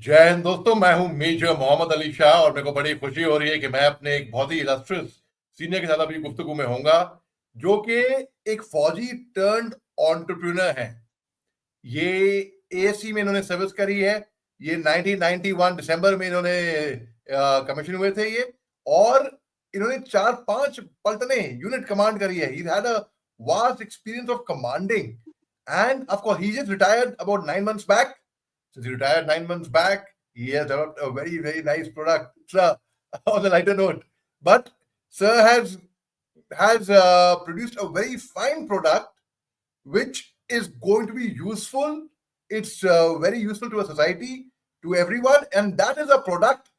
जय हिंद दोस्तों, मैं हूं मेजर मोहम्मद अली शाह और मेरे को बड़ी खुशी हो रही है कि मैं अपने एक बहुत ही इलस्ट्रियस सीनियर के साथ अभी गुफ्तगू में होऊंगा, जो कि एक फौजी टर्न्ड एंटरप्रेन्योर हैं। ये एएससी में इन्होंने सर्विस करी है। ये 1991 दिसंबर में इन्होंने कमीशन हुए थे ये, और इन्होंने 4-5 पलटने यूनिट कमांड करी है। He had a vast experience of commanding, end of course he just retired about 9 months back. Since he retired 9 months back, he has developed a very, very nice product. Sir, on the lighter note, but sir has produced a very fine product which is going to be useful. It's very useful to a society, to everyone, and that is a product.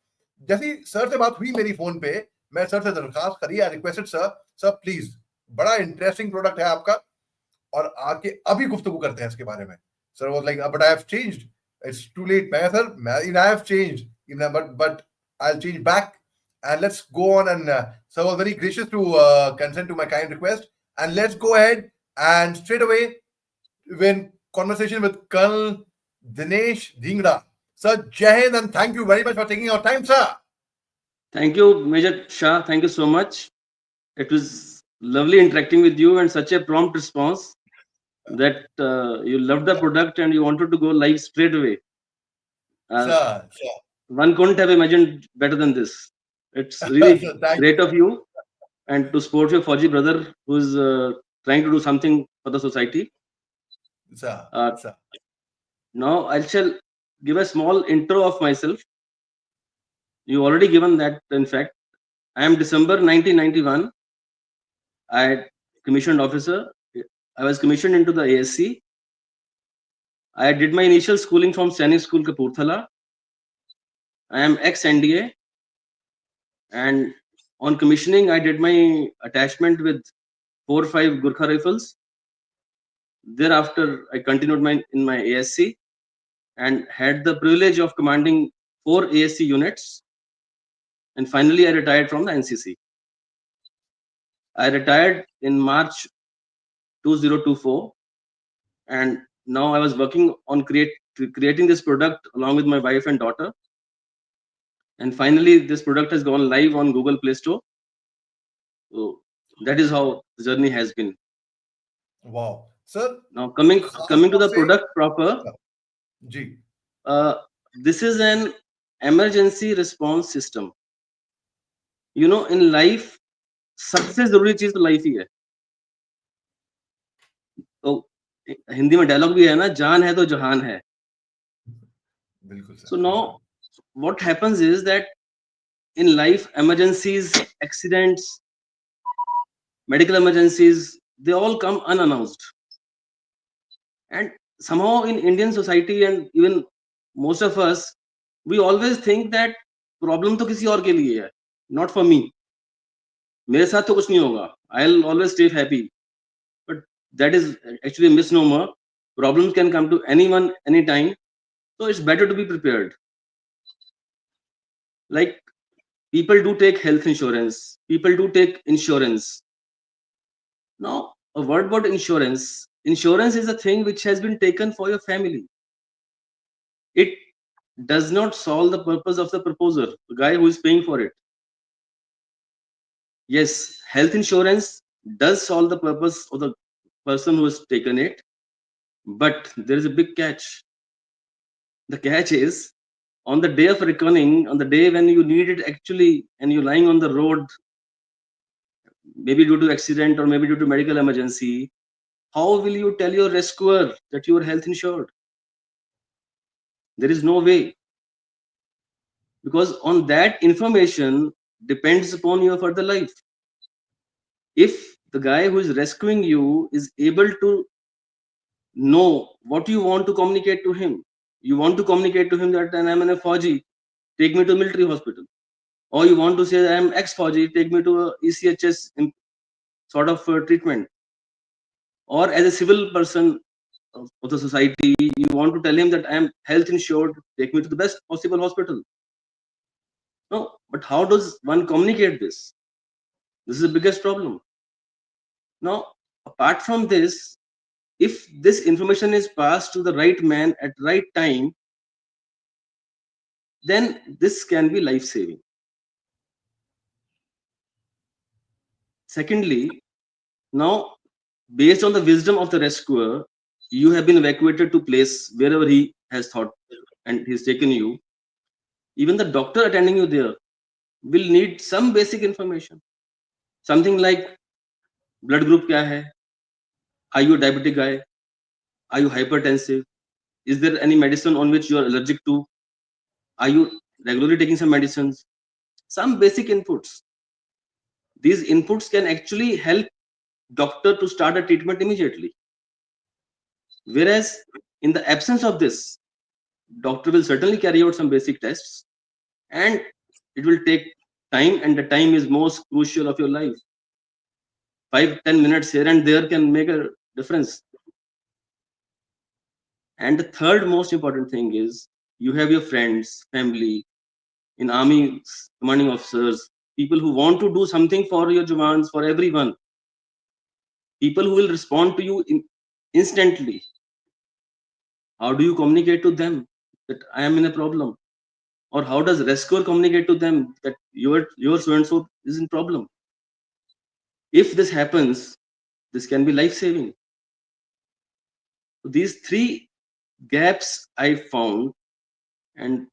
जैसी sir से बात हुई मेरी phone पे, मैं sir से दरखास्त करी, आई रिक्वेस्टेड सर प्लीज, बड़ा इंटरेस्टिंग प्रोडक्ट है आपका, और आके अभी गुफ्तगू करते हैं इसके बारे में. Sir was like, but I have changed, it's too late. I have changed, but I'll change back, and let's go on. And sir was very gracious to consent to my kind request, and let's go ahead and straight away win conversation with Col Dinesh Dhingra. Sir, Jai Hind, and thank you very much for taking your time, sir. Thank you, Major Shah. Thank you so much. It was lovely interacting with you and such a prompt response that you loved the product and you wanted to go live straight away. Sir. One couldn't have imagined better than this. It's really Sir, thank great of you and to support your Fauji brother who's trying to do something for the society. sir. Sir. Now I shall give a small intro of myself. You already given that. In fact, I am December 1991. I commissioned officer. I was commissioned into the ASC. I did my initial schooling from Sainik School, Kapurthala. I am ex-NDA, and on commissioning, I did my attachment with 4 or 5 Gurkha rifles. Thereafter, I continued in my ASC and had the privilege of commanding 4 ASC units. And finally, I retired from the NCC. I retired in March 2024, and now I was working on creating this product along with my wife and daughter. And finally, this product has gone live on Google Play Store. So that is how the journey has been. Wow, sir. Now coming to the product proper. Ji. This is an emergency response system. You know, in life, सबसे जरूरी चीज तो life ही है. तो हिंदी में dialogue भी है ना, जान है तो जहान है. So now what happens is that in life, emergencies, accidents, medical emergencies, they all come unannounced. And somehow in Indian society and even most of us, we always think that problem तो किसी और के लिए है, not for me. मेरे साथ तो कुछ नहीं होगा. I'll always stay happy. But that is actually a misnomer. Problems can come to anyone, anytime. So it's better to be prepared. Like, people do take health insurance. People do take insurance. Now, a word about insurance. Insurance is a thing which has been taken for your family. It does not solve the purpose of the proposer, the guy who is paying for it. Yes, health insurance does solve the purpose of the person who has taken it, but there is a big catch. The catch is, on the day of reckoning, on the day when you need it actually, and you're lying on the road, maybe due to accident or maybe due to medical emergency, how will you tell your rescuer that you are health insured? There is no way, because on that information depends upon your further life. If the guy who is rescuing you is able to know what you want to communicate to him, you want to communicate to him that I'm an Fauji, take me to a military hospital, or you want to say I'm ex-Fauji, take me to a ECHS sort of treatment, or as a civil person of the society, you want to tell him that I am health insured, take me to the best possible hospital. No, but how does one communicate this? This is the biggest problem. Now, apart from this, if this information is passed to the right man at right time, then this can be life saving. Secondly, now based on the wisdom of the rescuer, you have been evacuated to place wherever he has thought and he's taken you. Even the doctor attending you there will need some basic information. Something like blood group kya hai? Are you a diabetic guy? Are you hypertensive? Is there any medicine on which you are allergic to? Are you regularly taking some medicines? Some basic inputs. These inputs can actually help doctor to start a treatment immediately. Whereas in the absence of this, doctor will certainly carry out some basic tests and it will take time, and the time is most crucial of your life. 5-10 minutes here and there can make a difference. And the third most important thing is you have your friends, family, in army, commanding officers, people who want to do something for your jawans, for everyone, people who will respond to you instantly. How do you communicate to them that I am in a problem? Or how does rescuer communicate to them that your so and so is in problem? If this happens, this can be life saving. So these three gaps I found, and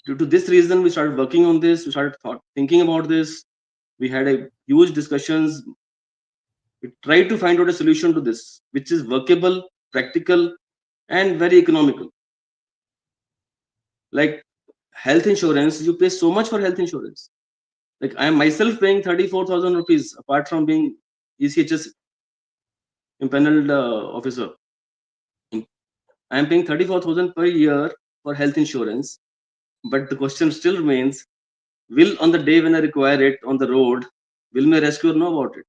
due to this reason, we started working on this. We started thinking about this. We had a huge discussions. We tried to find out a solution to this, which is workable, practical, and very economical. Like health insurance, you pay so much for health insurance. Like I am myself paying 34,000 rupees apart from being ECHS impaneled officer. I am paying 34,000 per year for health insurance. But the question still remains, will on the day when I require it on the road, will my rescuer know about it?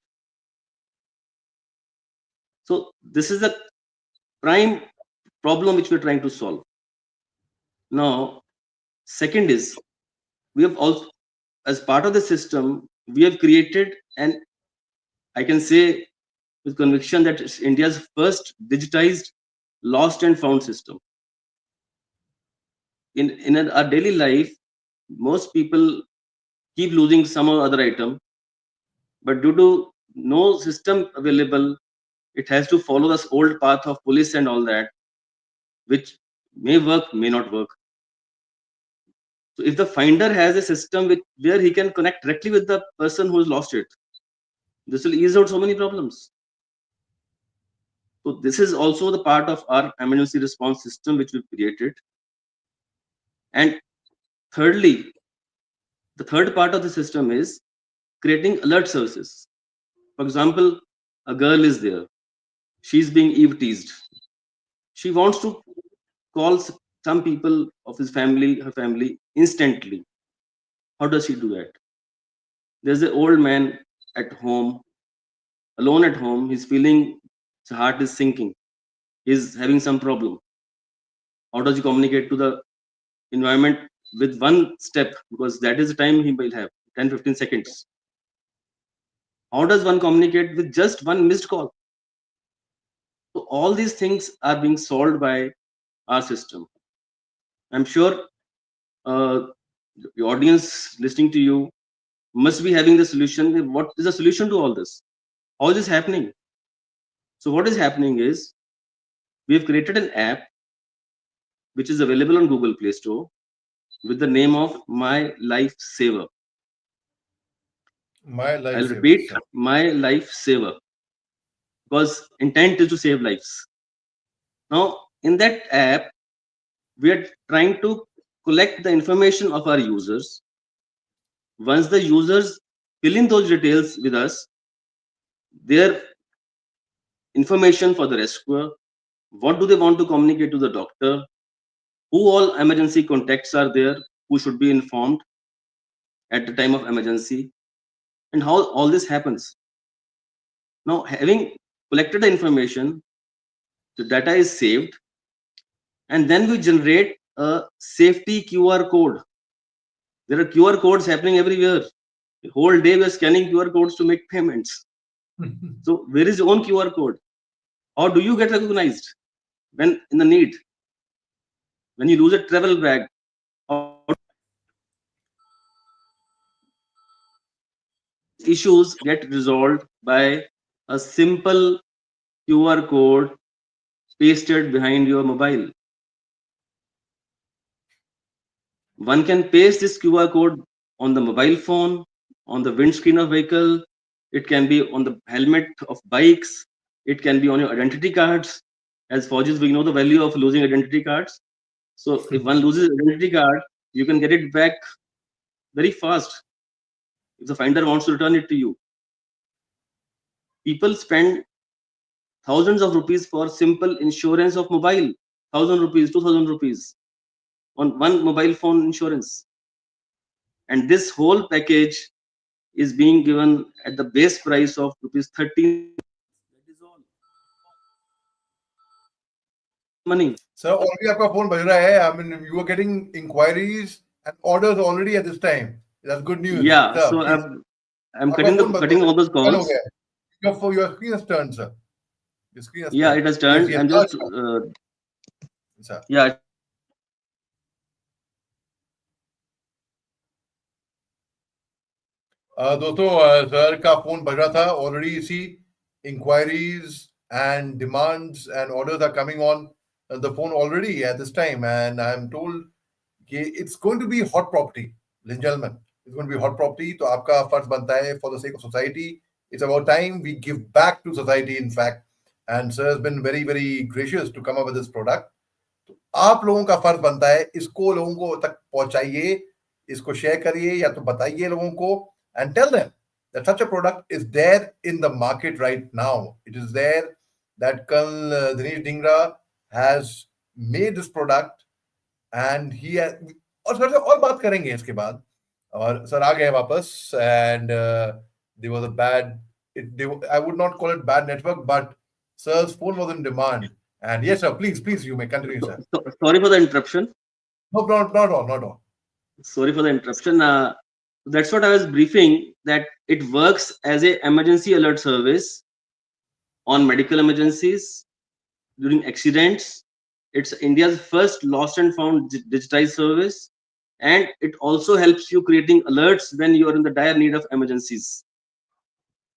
So this is the prime problem which we're trying to solve. Now, second is we have also, as part of the system, we have created, and I can say with conviction that it's India's first digitized lost and found system. In our daily life, most people keep losing some or other item, but due to no system available, it has to follow this old path of police and all that, which may work, may not work. So if the finder has a system where he can connect directly with the person who has lost it, this will ease out so many problems. So this is also the part of our emergency response system which we've created. And thirdly, the third part of the system is creating alert services. For example, a girl is there. She's being eve teased. She wants to call some people of her family instantly. How does she do that? There's an old man at home, alone at home. He's feeling his heart is sinking. He's having some problem. How does he communicate to the environment with one step? Because that is the time he will have 10-15 seconds. How does one communicate with just one missed call? So all these things are being solved by our system. I'm sure the audience listening to you must be having the solution. What is the solution to all this? How is this happening? So what is happening is we have created an app which is available on Google Play Store with the name of My Life Saver. My life I'll savers, repeat, sir. My Life Saver, because intent is to save lives. Now, in that app, we are trying to collect the information of our users. Once the users fill in those details with us, their information for the rescuer, what do they want to communicate to the doctor, who all emergency contacts are there, who should be informed at the time of emergency, and how all this happens. Now, having collected the information, the data is saved, and then we generate a safety QR code. There are QR codes happening everywhere. The whole day we're scanning QR codes to make payments. So where is your own QR code? How do you get recognized when in the need? When you lose a travel bag, how do you get recognized? issues get resolved by a simple QR code pasted behind your mobile. One can paste this QR code on the mobile phone, on the windscreen of vehicle. It can be on the helmet of bikes. It can be on your identity cards. As Fauji's, we know the value of losing identity cards. So if one loses identity card, you can get it back very fast if the finder wants to return it to you. People spend thousands of rupees for simple insurance of mobile, 1,000 rupees, 2,000 rupees on one mobile phone insurance. And this whole package is being given at the base price of rupees 13. That is all. Money. Sir, already आपका phone बज रहा है. I mean, you are getting inquiries and orders already at this time. That's good news, Yeah, sir. so Please. I'm आपका phone cutting all those turn हो calls. गया है. Your screen has turned, sir. Your screen has Yeah, turned. it has Yes, turned. yes. I'm Now just it's on, sir. yeah. दोस्तों, sir का phone बज रहा था. Already see inquiries and demands and orders are coming on the phone already at this time, and I'm told कि it's going to be hot property, ladies and gentlemen. It's going to be hot property. तो आपका फर्ज बनता है for the sake of society. It's about time we give back to society, in fact. And sir has been very, very gracious to come up with this product. तो आप लोगों का फर्ज बनता है, इसको लोगों को तक पहुंचाइए, इसको शेयर करिए या तो बताइए लोगों को, and tell them that such a product is there in the market right now. It is there that Col Dinesh Dhingra has made this product and he has, और सर से और बात करेंगे इसके बाद. और सर आ गए वापस. And there was a bad, I would not call it bad network, but sir's phone was in demand. And yes, sir, please, you may continue, sir. Sorry for the interruption. No, not at all. Sorry for the interruption. That's what I was briefing, that it works as a emergency alert service on medical emergencies, during accidents. It's India's first lost and found digitized service, and it also helps you creating alerts when you are in the dire need of emergencies.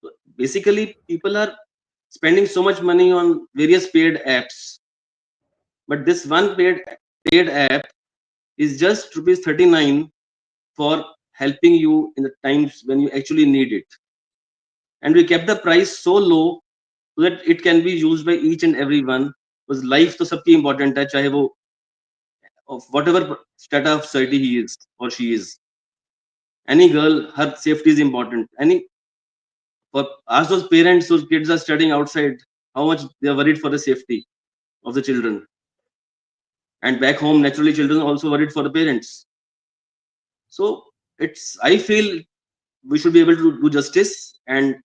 So basically, people are spending so much money on various paid apps, but this one paid app is just rupees 39 for helping you in the times when you actually need it. And we kept the price so low so that it can be used by each and everyone. Because life to सबकी important है, चाहे वो of whatever strata of society he is or she is. Any girl, her safety is important. For ask those parents whose kids are studying outside, how much they are worried for the safety of the children. And back home, naturally, children are also worried for the parents. So I feel we should be able to do justice, and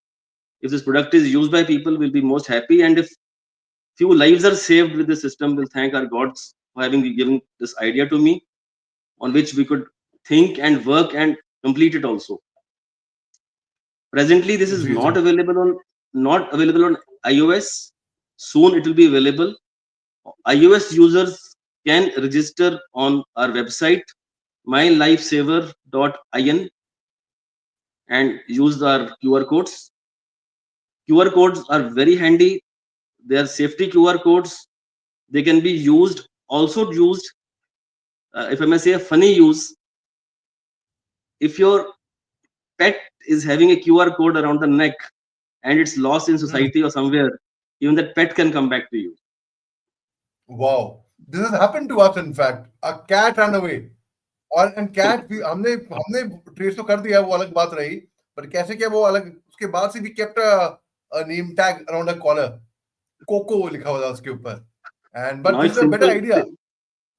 if this product is used by people, we'll be most happy. And if few lives are saved with the system, we'll thank our gods for having given this idea to me, on which we could think and work and complete it also. Presently, this is ji, not available on iOS. Soon it will be available. iOS users can register on our website mylifesaver.in and use our QR codes. QR codes are very handy. They are safety QR codes. They can be used, if I may say, a funny use. If your pet is having a QR code around the neck and it's lost in society or somewhere, even that pet can come back to you. Wow. This has happened to us, in fact. A cat ran away. And cat भी हमने trace तो कर दिया, वो अलग बात रही. पर कैसे क्या वो अलग, उसके बाद से भी kept a name tag around a collar. Coco लिखा हुआ था उसके ऊपर. But Now this it's is a better idea.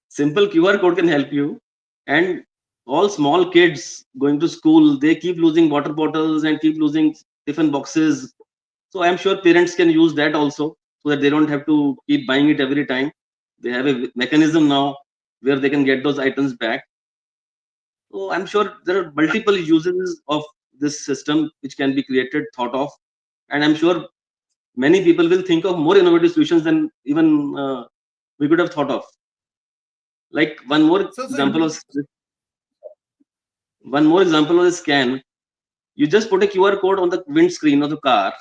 simple QR code can help you. And all small kids going to school, they keep losing water bottles and keep losing tiffin boxes. So I'm sure parents can use that also, so that they don't have to keep buying it every time. They have a mechanism now where they can get those items back. So I'm sure there are multiple uses of this system which can be created, thought of, and I'm sure many people will think of more innovative solutions than even we could have thought of. Like one more So example of the scan. You just put a QR code on the windscreen of the car,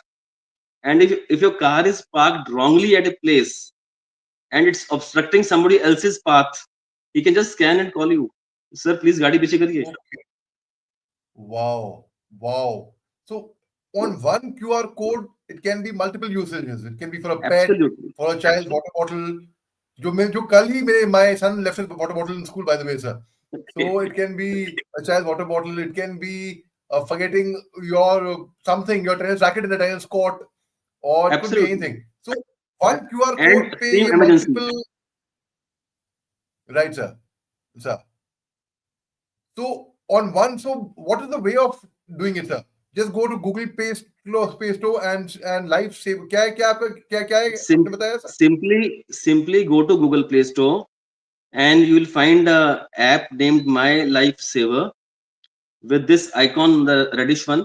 and if your car is parked wrongly at a place and it's obstructing somebody else's path, he can just scan and call you, sir, please गाड़ी पीछे करिए. Okay. Wow. Wow. So on one QR code, it can be multiple usages. It can be for a pet, Absolutely. for a child's water bottle. जो कल ही मेरे my son left his water bottle in school, by the way, sir. So it can be a child's water bottle. It can be forgetting your something, your tennis racket in the tennis court, or it could be Absolutely. anything. So one QR And code पे same ये emergency. multiple, right, sir, sir. So on one, so what is the way of doing it, sir? Just go to Google Play Store and live save. क्या है आपका क्या है आपने बताया sir? Simply go to Google Play Store and you will find a app named My Life Saver with this icon, the reddish one.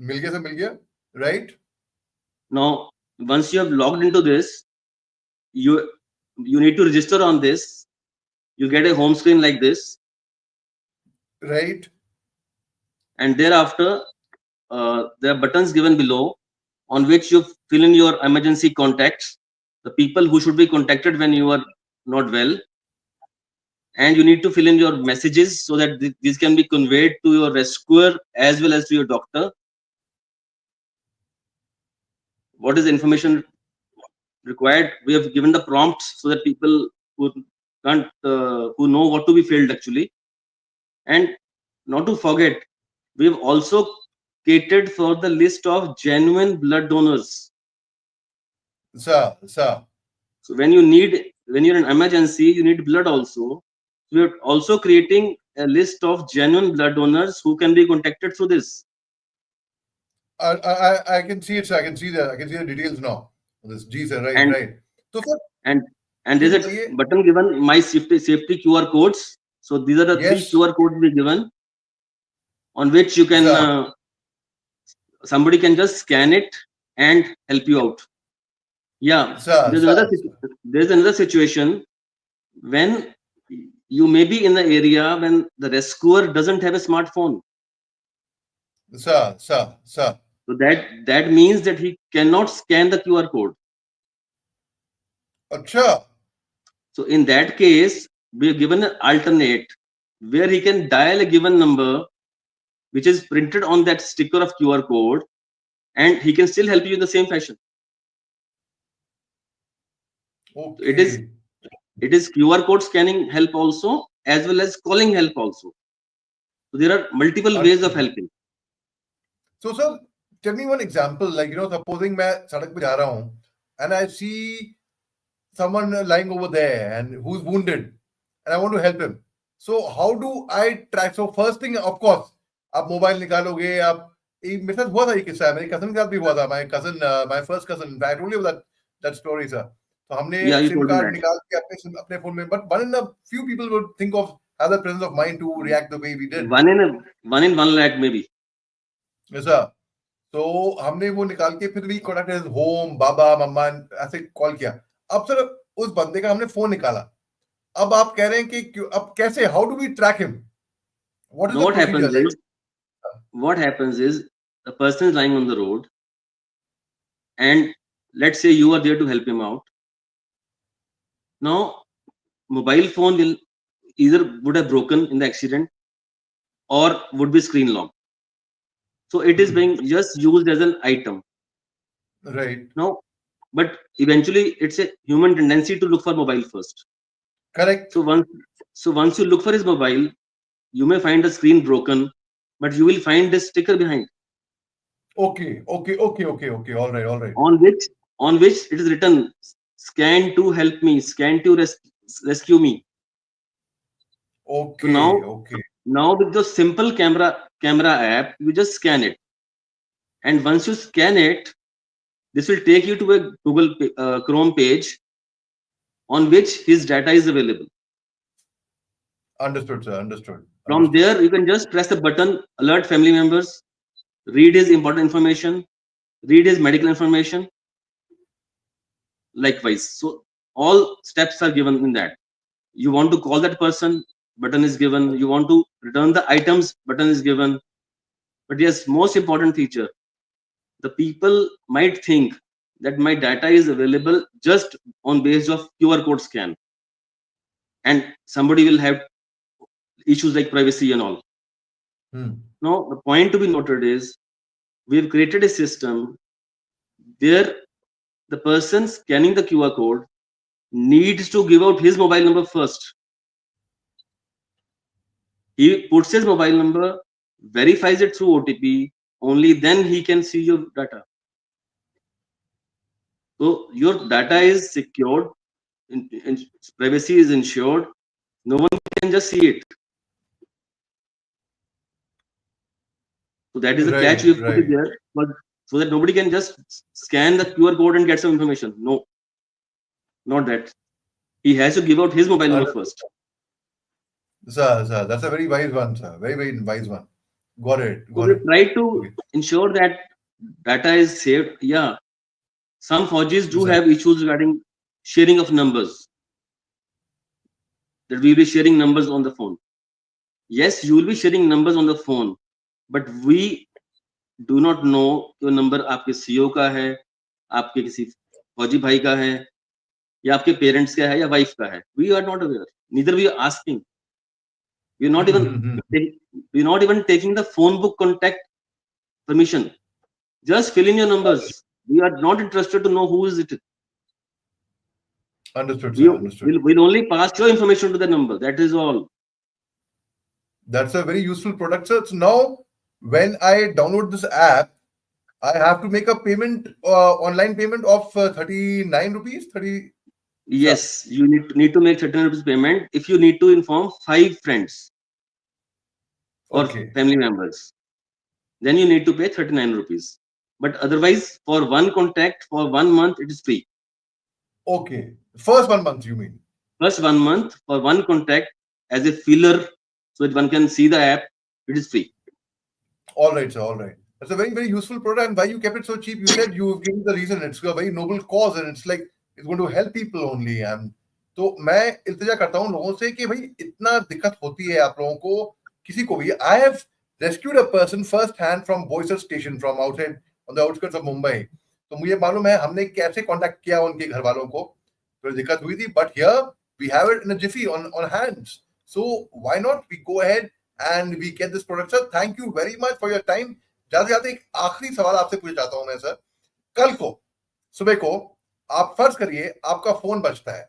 मिल गया sir, मिल गया, right? Now, once you have logged into this, you need to register on this. You get a home screen like this, right? And thereafter there are buttons given below on which you fill in your emergency contacts, the people who should be contacted when you are not well, and you need to fill in your messages so that these can be conveyed to your rescuer as well as to your doctor. What is the information required? We have given the prompts so that people who can't who know what to be filled actually. And not to forget, we have also catered for the list of genuine blood donors. Sir. So when you're in emergency, you need blood also. We are also creating a list of genuine blood donors who can be contacted through this. I can see it, sir. I can see the details now. This G sir, right, right. So sir, and there's a button given my safety QR codes. So these are the yes. 3 QR codes we given, on which you can somebody can just scan it and help you out. Yeah, sir, there's another situation when you may be in the area when the rescuer doesn't have a smartphone. Sir. So that means that he cannot scan the QR code. Achha. So in that case, we are given an alternate where he can dial a given number which is printed on that sticker of QR code, and he can still help you in the same fashion. Okay. It is QR code scanning help also as well as calling help also. So there are multiple ways of helping. So sir, tell me one example, like supposing मैं सड़क पे जा रहा हूँ and I see someone lying over there and who's wounded and I want to help him. So how do I track? So first thing, of course, आप mobile निकालोगे, आप मेरे साथ हुआ था ये किस्सा, मेरे कजन के साथ भी हुआ था. My first cousin, I told you that story, sir. So हमने SIM card निकाल के अपने फोन में, but one in a few people would think of have the presence of mind to react the way we did. One in 1 lakh maybe. Yes sir. तो हमने वो निकाल के फिर भी कॉन्टेक्ट हिज होम, बाबा मम्मा ऐसे कॉल किया. अब सर उस बंदे का हमने फोन निकाला. अब आप कह रहे हैं कि अब कैसे, how do we track him? What happens is the person is lying on the road and let's say you are there to help him out. Now mobile phone will either would have broken in the accident or would be screen locked. So it is being just used as an item. Right. No, but eventually it's a human tendency to look for mobile first. Correct. So once you look for his mobile, you may find the screen broken, but you will find this sticker behind. Okay. All right. On which it is written, scan to help me, scan to rescue me. Okay. So now with the simple camera app, you just scan it, and once you scan it, this will take you to a Google Chrome page on which his data is available. Understood, sir. Understood. From there, you can just press the button, alert family members, read his important information, read his medical information. Likewise, so all steps are given in that. You want to call that person, button is given. You want to return the items, button is given. But yes, most important feature, the people might think that my data is available just on base of QR code scan, and somebody will have issues like privacy and all. Now, the point to be noted is we've created a system where the person scanning the QR code needs to give out his mobile number first. He puts his mobile number, verifies it through OTP, only then he can see your data. So your data is secured, privacy is ensured, no one can just see it. So that is the catch we have put it there, but so that nobody can just scan the QR code and get some information. No, not that. He has to give out his mobile number first. Sir, that's a very wise one, sir. Very, very wise one. Got it. So we try to ensure that data is saved. Yeah, some Faujis do have issues regarding sharing of numbers. That we will be sharing numbers on the phone. Yes, you will be sharing numbers on the phone, but we do not know कि वो number आपके CEO का है, आपके किसी फौजी भाई का है, या आपके पेरेंट्स का है या वाइफ का है. We are not aware. Neither we are asking. We are not even taking the phone book contact permission. Just fill in your numbers. We are not interested to know who is it. Understood, sir. Understood. We'll only pass your information to the number. That is all. That's a very useful product, sir. So now, when I download this app, I have to make a payment, online payment of 39 rupees. 30. Yes, you need to make 39 rupees payment if you need to inform 5 friends or family members. Then you need to pay 39 rupees. But otherwise, for one contact for 1 month, it is free. Okay. First 1 month, you mean? First 1 month for one contact as a filler, so that one can see the app, it is free. All right, sir. All right. That's a very, very useful product. And why you kept it so cheap? You said you've given the reason. It's a very noble cause, and it's like it's going to help people only. And तो मैं इल्तिजा करता हूँ लोगों से कि भाई इतना दिक्कत होती है आप लोगों को किसी को भी. I have rescued a person first hand from Boisar station from outside on the outskirts of Mumbai. तो मुझे मालूम है हमने कैसे कांटेक्ट किया उनके घर वालों को. तो दिक्कत हुई थी. But here we have it in a jiffy on hands. So why not we go ahead and we get this product, sir. Thank you very much for your time. जाते जाते एक आखिरी सवाल आपसे पूछना चाहता हूं मैं सर. कल को सुबह को आप फर्ज करिए आपका फोन बजता है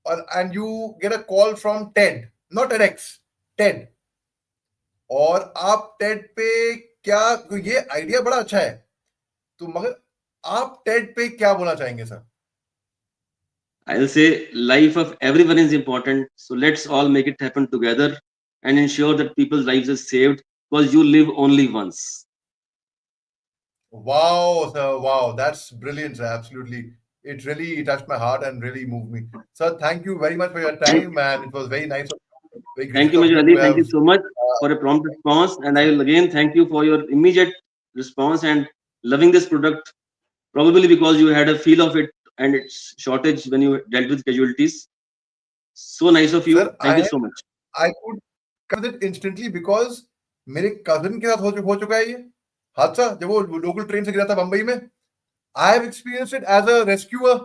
और and you get a call from Ted, not AdX, Ted. और आप टेड पे क्या, ये आइडिया बड़ा अच्छा है तो मगर आप टेड पे क्या बोलना चाहेंगे sir? I'll say life of everyone is important, so let's all make it happen together and ensure that people's lives are saved, because you live only once. Wow, sir, wow, that's brilliant, sir. Absolutely, it really touched my heart and really moved me, sir. Thank you very much for your time, and it was very nice. Thank you, Maj Ali. Thank you so much for a prompt response, and I will again thank you for your immediate response and loving this product, probably because you had a feel of it and its shortage when you dealt with casualties. So nice of you. Sir, thank you so much. I could cut it instantly because मेरे cousin के साथ हो चुका है ये हादसा जब वो लोकल ट्रेन से गिरा था बंबई में. I have experienced it as a rescuer.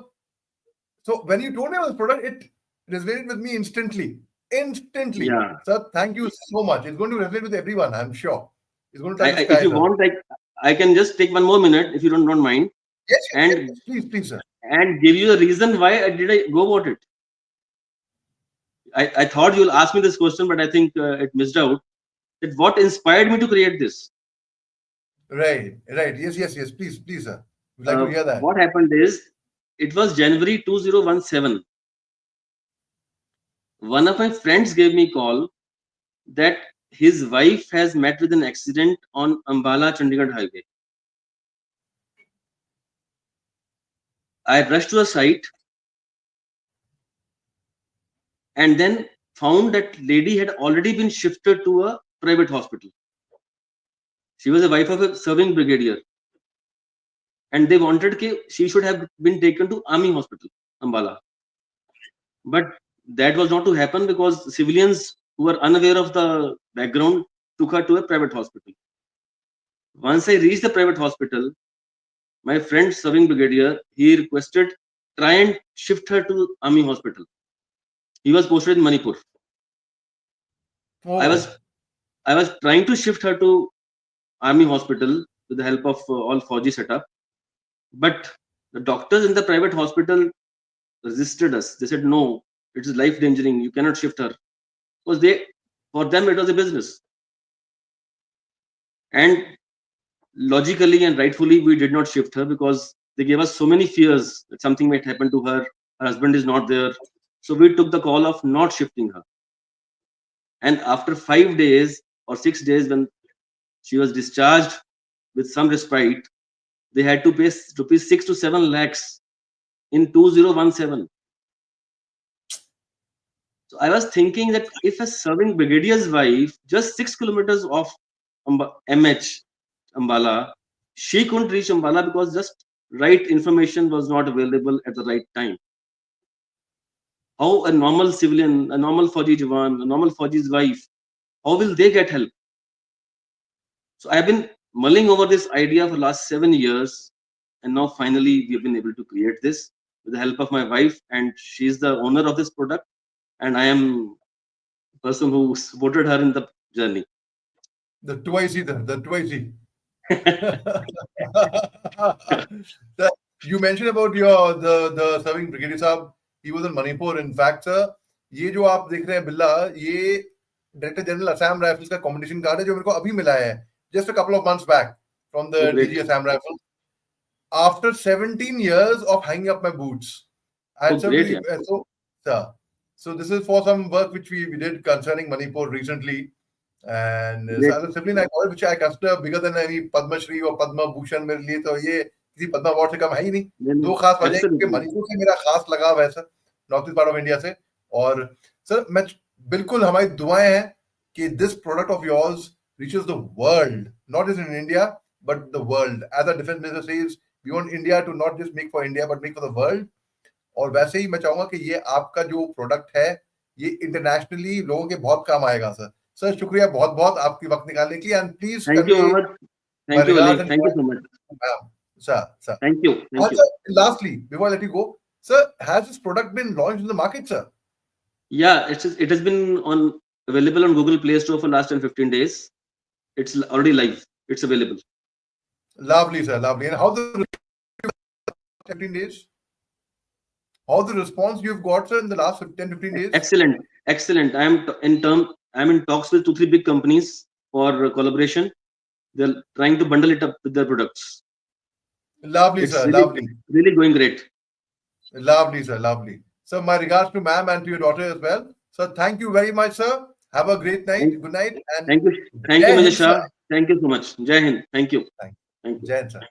So when you told me about this product, it resonated with me instantly. Yeah. Sir, thank you so much. It's going to resonate with everyone, I'm sure. It's going to touch the sky, if you want, I can just take 1 more minute if you don't mind. Yes, and yes, please, sir. And give you a reason why did I go about it. I thought you'll ask me this question, but I think it missed out. That what inspired me to create this. Right. Yes. Please, sir. We'd like to hear that. What happened is, it was January 2017. One of my friends gave me a call that his wife has met with an accident on Ambala Chandigarh highway. I rushed to the site and then found that lady had already been shifted to a private hospital. She was the wife of a serving brigadier, and they wanted that she should have been taken to Army Hospital, Ambala. But that was not to happen because civilians who were unaware of the background took her to a private hospital. Once I reached the private hospital, my friend serving brigadier, he requested, try and shift her to army hospital. He was posted in Manipur. I was Oh, I was trying to shift her to army hospital with the help of all Fauji setup, but the doctors in the private hospital resisted us. They said, no, it is life endangering. You cannot shift her, because for them it was a business. And logically and rightfully, we did not shift her because they gave us so many fears that something might happen to her. Her husband is not there. So we took the call of not shifting her. And after 5 days or 6 days, when she was discharged with some respite, they had to pay rupees 6 to 7 lakhs in 2017. So I was thinking that if a serving brigadier's wife, just 6 kilometers off MH Ambala, she couldn't reach Ambala because just right information was not available at the right time. How a normal civilian, a normal Fauji Jawan, a normal Fauji's wife, how will they get help? So I've been mulling over this idea for the last 7 years, and now finally we've been able to create this with the help of my wife, and she's the owner of this product, and I am the person who supported her in the journey. the twice either, the twice. Sir, you mentioned about your the serving brigadier साहब. He was in Manipur. In fact, sir, ये जो आप देख रहे हैं बिल्ला, ये director general Assam rifles का कॉम्पिटिशन कार्ड है जो मेरे को अभी मिला है, just a couple of months back from the Oh, great. DG Assam Rifles. After 17 years of hanging up my boots, Oh, and so great. we Yeah. sir, so this is for some work which we did concerning Manipur recently. And Great. as a civilian award which I consider bigger than any Padma Shri or Padma Bhushan मेरे लिए तो ये किसी Padma award से कम है ही नहीं. Then, दो खास वजह है क्योंकि absolutely. मणिपुर से मेरा खास लगाव है sir, north east part of India से. और सर मैं बिल्कुल हमारी दुआएं हैं कि this product of yours reaches the world, not just in India but the world. As our defense minister says, we want India to not just make for India but make for the world. और वैसे ही मैं चाहूंगा कि ये आपका जो product है ये इंटरनेशनली लोगों के बहुत काम आएगा सर. सर शुक्रिया बहुत बहुत आपकी वक्त निकालने के लिए. And please Thank you, Ahmad. Thank you, Ali. Thank you so much. sir. Thank you. Thank And you. sir, lastly, before I let you go, sir, has this product been launched in the market, sir? Yeah, it has been available on Google Play Store for last 10-15 days. It's already live. It's available. Lovely, sir, lovely. And how the 15 days? How the response you've got, sir, in the last 10-15 days? Excellent, excellent. I'm in talks with 2-3 big companies for collaboration. They're trying to bundle it up with their products. Lovely, It's sir, really, lovely. really going great. Lovely, sir, lovely. So my regards to ma'am and to your daughter as well. So thank you very much, sir. Have a great night. Good night. And Thank you, Jai Mr. Hind, Shah. sir. Thank you so much. Jai Hind. Thank you. Thank Thank you. Jai Hind, sir.